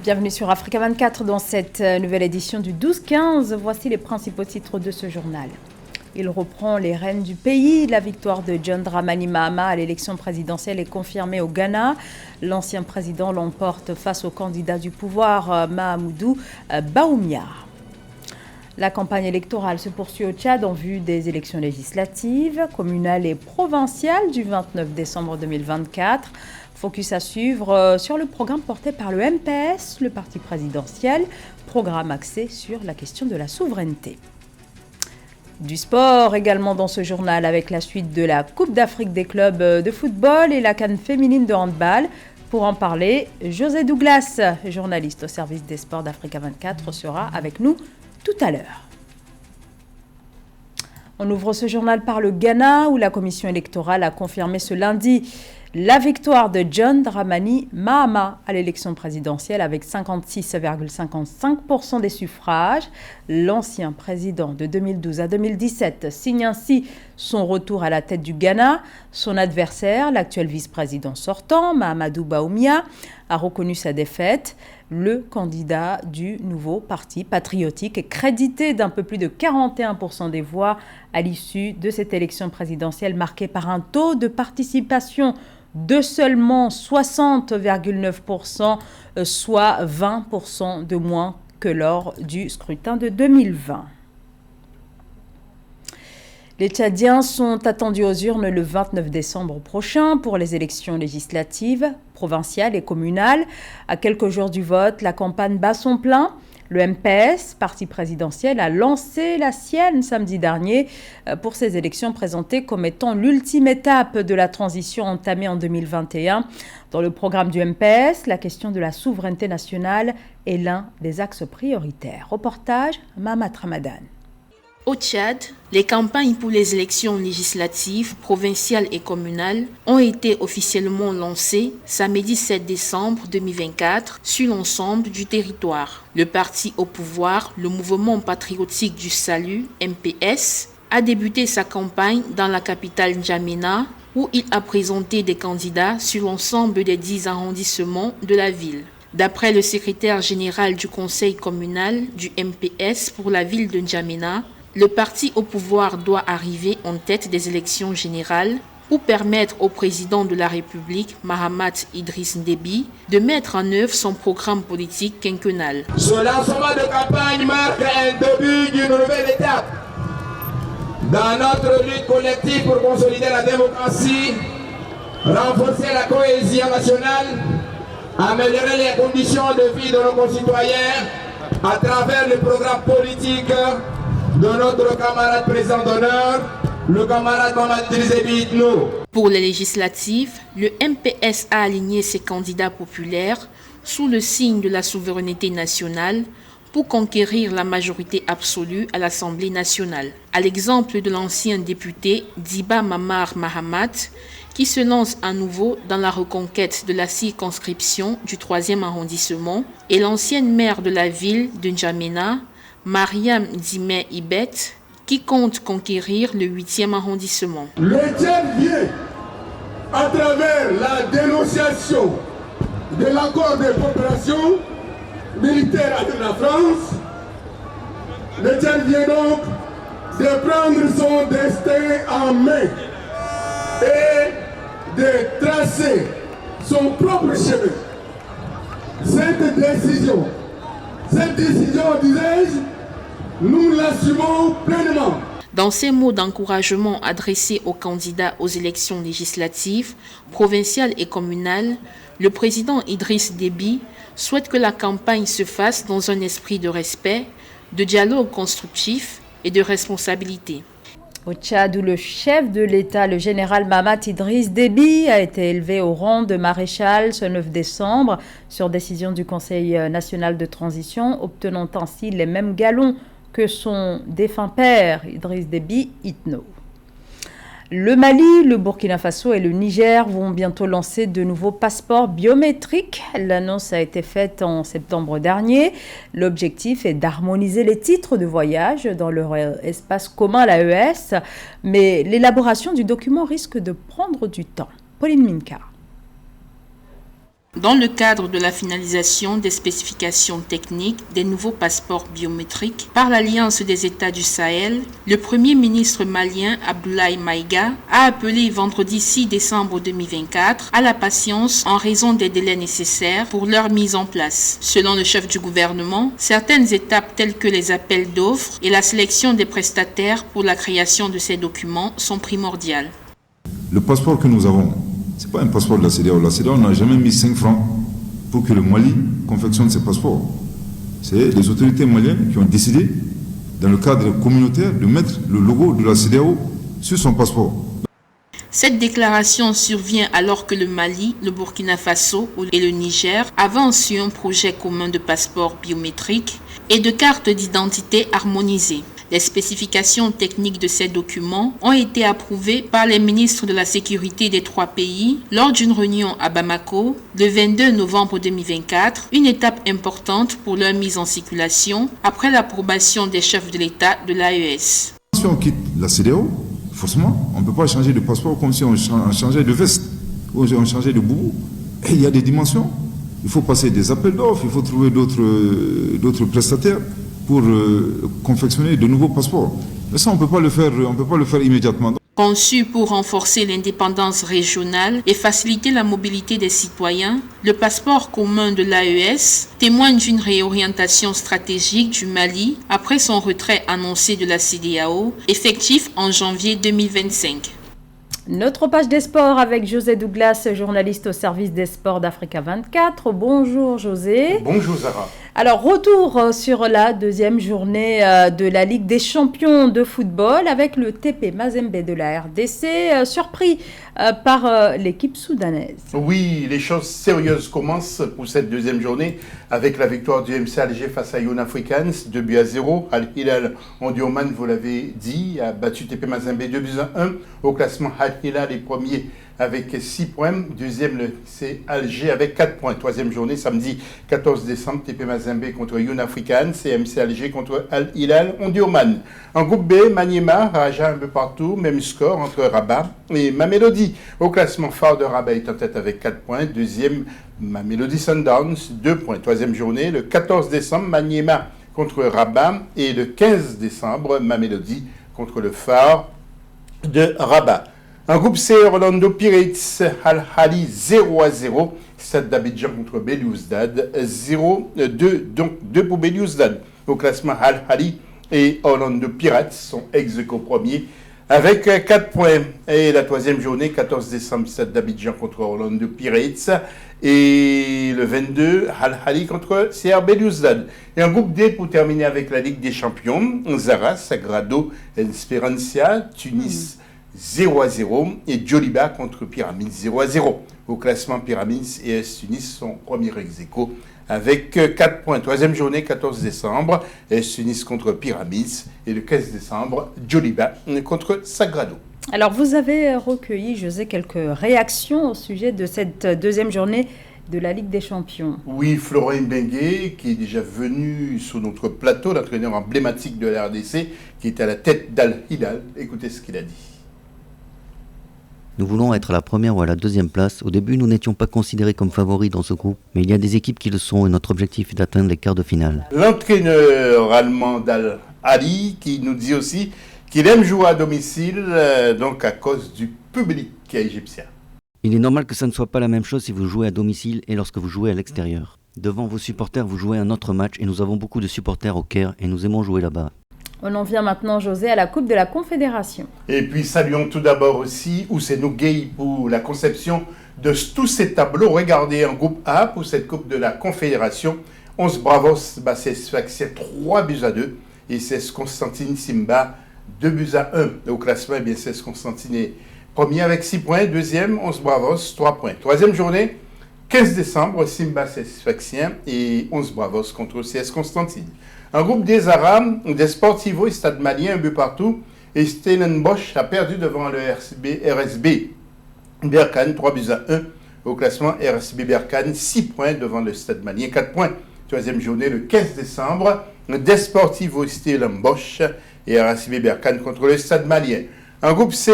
Bienvenue sur Africa 24 dans cette nouvelle édition du 12-15. Voici les principaux titres de ce journal. Il reprend les rênes du pays. La victoire de John Dramani Mahama à l'élection présidentielle est confirmée au Ghana. L'ancien président l'emporte face au candidat du pouvoir, Mahamadou Bawumia. La campagne électorale se poursuit au Tchad en vue des élections législatives, communales et provinciales du 29 décembre 2024. Focus à suivre sur le programme porté par le MPS, le parti présidentiel, programme axé sur la question de la souveraineté. Du sport également dans ce journal avec la suite de la Coupe d'Afrique des clubs de football et la CAN féminine de handball. Pour en parler, José Douglas, journaliste au service des sports d'Africa 24, sera avec nous tout à l'heure. On ouvre ce journal par le Ghana où la commission électorale a confirmé ce lundi la victoire de John Dramani Mahama à l'élection présidentielle avec 56,55% des suffrages. L'ancien président de 2012 à 2017 signe ainsi son retour à la tête du Ghana. Son adversaire, l'actuel vice-président sortant, Mahamadou Bawumia, a reconnu sa défaite. Le candidat du nouveau parti patriotique est crédité d'un peu plus de 41% des voix à l'issue de cette élection présidentielle marquée par un taux de participation de seulement 60,9%, soit 20% de moins que lors du scrutin de 2020. Les Tchadiens sont attendus aux urnes le 29 décembre prochain pour les élections législatives, provinciales et communales. À quelques jours du vote, la campagne bat son plein. Le MPS, parti présidentiel, a lancé la sienne samedi dernier pour ces élections présentées comme étant l'ultime étape de la transition entamée en 2021. Dans le programme du MPS, la question de la souveraineté nationale est l'un des axes prioritaires. Reportage, Mamat Ramadan. Au Tchad, les campagnes pour les élections législatives, provinciales et communales ont été officiellement lancées samedi 7 décembre 2024 sur l'ensemble du territoire. Le parti au pouvoir, le Mouvement patriotique du salut, MPS, a débuté sa campagne dans la capitale N'Djamena où il a présenté des candidats sur l'ensemble des 10 arrondissements de la ville. D'après le secrétaire général du conseil communal du MPS pour la ville de N'Djamena, le parti au pouvoir doit arriver en tête des élections générales pour permettre au président de la République, Mahamat Idriss Déby, de mettre en œuvre son programme politique quinquennal. Ce lancement de campagne marque un début d'une nouvelle étape dans notre lutte collective pour consolider la démocratie, renforcer la cohésion nationale, améliorer les conditions de vie de nos concitoyens à travers le programme politique de notre camarade président d'honneur, le camarade Mahamat Idriss Déby Itno. Pour les législatives, le MPS a aligné ses candidats populaires sous le signe de la souveraineté nationale pour conquérir la majorité absolue à l'Assemblée nationale. À l'exemple de l'ancien député Diba Mamar Mahamat, qui se lance à nouveau dans la reconquête de la circonscription du 3e arrondissement, et l'ancienne maire de la ville de N'Djamena, Mariam Dime Ibet, qui compte conquérir le 8e arrondissement. Le Tchad vient, à travers la dénonciation de l'accord de coopération militaire avec la France, le Tchad vient donc de prendre son destin en main et de tracer son propre chemin. Cette décision, disais-je, nous l'assumons pleinement. Dans ces mots d'encouragement adressés aux candidats aux élections législatives, provinciales et communales, le président Idriss Déby souhaite que la campagne se fasse dans un esprit de respect, de dialogue constructif et de responsabilité. Au Tchad, où le chef de l'État, le général Mahamat Idriss Déby, a été élevé au rang de maréchal ce 9 décembre sur décision du Conseil national de transition, obtenant ainsi les mêmes galons que son défunt père, Idriss Déby Itno. Le Mali, le Burkina Faso et le Niger vont bientôt lancer de nouveaux passeports biométriques. L'annonce a été faite en septembre dernier. L'objectif est d'harmoniser les titres de voyage dans leur espace commun, l'AES, mais l'élaboration du document risque de prendre du temps. Pauline Minka. Dans le cadre de la finalisation des spécifications techniques des nouveaux passeports biométriques par l'Alliance des États du Sahel, le Premier ministre malien Abdoulaye Maïga a appelé vendredi 6 décembre 2024 à la patience en raison des délais nécessaires pour leur mise en place. Selon le chef du gouvernement, certaines étapes telles que les appels d'offres et la sélection des prestataires pour la création de ces documents sont primordiales. Le passeport que nous avons, ce n'est pas un passeport de la CEDEAO. La CEDEAO n'a jamais mis 5 francs pour que le Mali confectionne ses passeports. C'est les autorités maliennes qui ont décidé, dans le cadre communautaire, de mettre le logo de la CEDEAO sur son passeport. Cette déclaration survient alors que le Mali, le Burkina Faso et le Niger avancent sur un projet commun de passeport biométrique et de carte d'identité harmonisée. Les spécifications techniques de ces documents ont été approuvées par les ministres de la Sécurité des 3 pays lors d'une réunion à Bamako le 22 novembre 2024, une étape importante pour leur mise en circulation après l'approbation des chefs de l'État de l'AES. Si on quitte la CEDEAO, forcément, on ne peut pas changer de passeport comme si on changeait de veste ou on changeait de boubou. Et il y a des dimensions. Il faut passer des appels d'offres, il faut trouver d'autres prestataires pour confectionner de nouveaux passeports. Mais ça, on ne peut pas le faire immédiatement. Conçu pour renforcer l'indépendance régionale et faciliter la mobilité des citoyens, le passeport commun de l'AES témoigne d'une réorientation stratégique du Mali après son retrait annoncé de la CEDEAO, effectif en janvier 2025. Notre page des sports avec José Douglas, journaliste au service des sports d'Africa 24. Bonjour José. Bonjour Zara. Alors, retour sur la deuxième journée de la Ligue des champions de football avec le TP Mazembe de la RDC, surpris par l'équipe soudanaise. Oui, les choses sérieuses commencent pour cette deuxième journée avec la victoire du MC Alger face à Young Africans, 2-0. Al Hilal Omdurman, vous l'avez dit, a battu TP Mazembe 2-1. Au classement, Al Hilal est premier avec 6 points. Deuxième, c'est Alger avec 4 points. Troisième journée, samedi 14 décembre, TP Mazembe contre Young Africans et MC Alger contre Al Hilal Omdurman. En groupe B, Maniema, Raja un peu partout, même score entre Rabat et Mamelodi. Au classement, Phare de Rabat est en tête avec 4 points. Deuxième, Mamelodi Sundowns, 2 points. Troisième journée, le 14 décembre, Maniema contre Rabat et le 15 décembre, Mamelodi contre le Phare de Rabat. En groupe C, Orlando Pirates, Al Ahly 0-0. Stade d'Abidjan contre Belouizdad 0-2. Donc 2 pour Belouizdad. Au classement, Al Ahly et Orlando Pirates sont ex-aequo premiers avec 4 points. Et la troisième journée, 14 décembre, Stade d'Abidjan contre Orlando Pirates. Et le 22, Al Ahly contre CR Belouizdad. Et en groupe D, pour terminer avec la Ligue des champions, Zara, Sagrado, Esperança, Tunis 0-0 et Djoliba contre Pyramids 0-0. Au classement, Pyramids et AS Tunis sont premiers ex-aequo avec 4 points. Troisième journée, 14 décembre, AS Tunis contre Pyramids et le 15 décembre, Djoliba contre Sagrado. Alors, vous avez recueilli, José, quelques réactions au sujet de cette deuxième journée de la Ligue des champions. Oui, Florent Bengué, qui est déjà venu sur notre plateau, l'entraîneur emblématique de la RDC, qui est à la tête d'Al Hilal. Écoutez ce qu'il a dit. Nous voulons être à la première ou à la deuxième place. Au début, nous n'étions pas considérés comme favoris dans ce groupe, mais il y a des équipes qui le sont et notre objectif est d'atteindre les quarts de finale. L'entraîneur allemand d'Al Ahly qui nous dit aussi qu'il aime jouer à domicile, donc à cause du public égyptien. Il est normal que ça ne soit pas la même chose si vous jouez à domicile et lorsque vous jouez à l'extérieur. Devant vos supporters, vous jouez un autre match et nous avons beaucoup de supporters au Caire et nous aimons jouer là-bas. On en vient maintenant, José, à la Coupe de la Confédération. Et puis saluons tout d'abord aussi Ousseynou Gueye pour la conception de tous ces tableaux. Regardez en groupe A pour cette Coupe de la Confédération. 11 Bravos, c'est 3-2 et c'est Constantine Simba 2-1. Au classement, c'est Constantine est premier avec 6 points. Deuxième, 11 Bravos, 3 points. Troisième journée, 15 décembre, Simba Sfaxien et 11 Bravos contre CS Constantine. Un groupe des Arabes, des Sportivo et Stade Malien, un but partout. Et Stellenbosch a perdu devant le RSB Berkane, 3-1. Au classement, RSB Berkane, 6 points devant le Stade Malien, 4 points. Troisième journée, le 15 décembre, des Sportivo et Stellenbosch et RSB Berkane contre le Stade Malien. Un groupe C,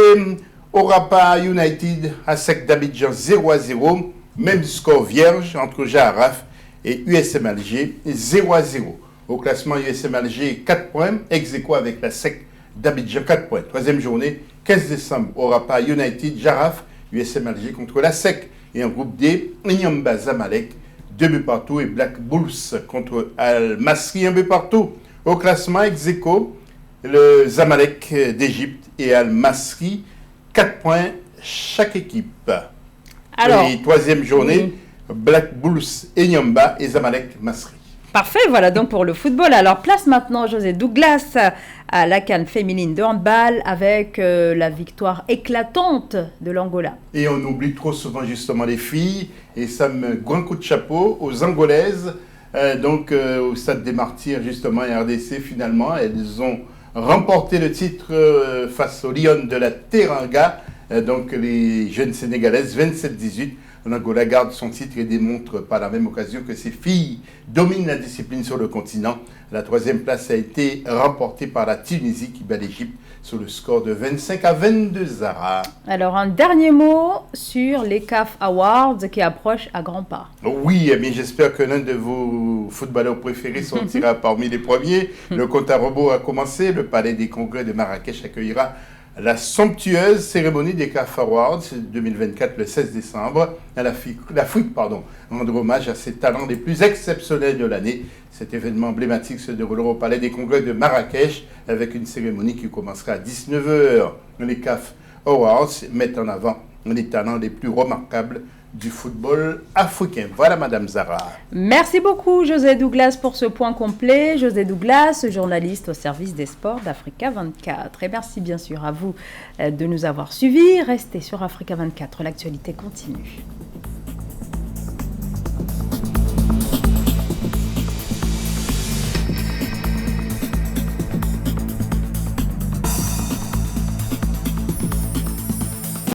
Orapa United, ASEC d'Abidjan 0-0. Même score vierge entre Jaraf et USM Alger, 0-0. Au classement, USM Alger, 4 points, ex-aequo avec la SEC d'Abidjan, 4 points. Troisième journée, 15 décembre, au Rapa United, Jaraf, USM Alger contre la SEC. Et en groupe D, Nyamba Zamalek, 2 buts partout, et Black Bulls contre Al-Masri, 1 but partout. Au classement, ex-aequo, le Zamalek d'Égypte et Al-Masri, 4 points chaque équipe. Alors, et troisième journée, Black Bulls et Nyamba et Zamalek Masri. Parfait, voilà donc pour le football. Alors place maintenant José Douglas à la CAN féminine de handball avec la victoire éclatante de l'Angola. Et on oublie trop souvent justement les filles et ça me grand coup de chapeau aux Angolaises. Au Stade des Martyrs justement et RDC finalement, elles ont remporté le titre face aux Lions de la Teranga. Les jeunes Sénégalaises 27-18. L'Angola garde son titre et démontre par la même occasion que ses filles dominent la discipline sur le continent. La troisième place a été remportée par la Tunisie qui bat l'Égypte sur le score de 25-22 Zara. Alors un dernier mot sur les CAF Awards qui approchent à grands pas. Oui, mais j'espère que l'un de vos footballeurs préférés sortira parmi les premiers. Le compte à rebours a commencé. Le Palais des Congrès de Marrakech accueillera la somptueuse cérémonie des CAF Awards 2024 le 16 décembre. L'Afrique rendre hommage à ses talents les plus exceptionnels de l'année. Cet événement emblématique se déroulera au Palais des Congrès de Marrakech avec une cérémonie qui commencera à 19h. Les CAF Awards mettent en avant les talents les plus remarquables du football africain. Voilà Madame Zara. Merci beaucoup José Douglas pour ce point complet. José Douglas, journaliste au service des sports d'Africa 24. Et merci bien sûr à vous de nous avoir suivis. Restez sur Africa 24, l'actualité continue.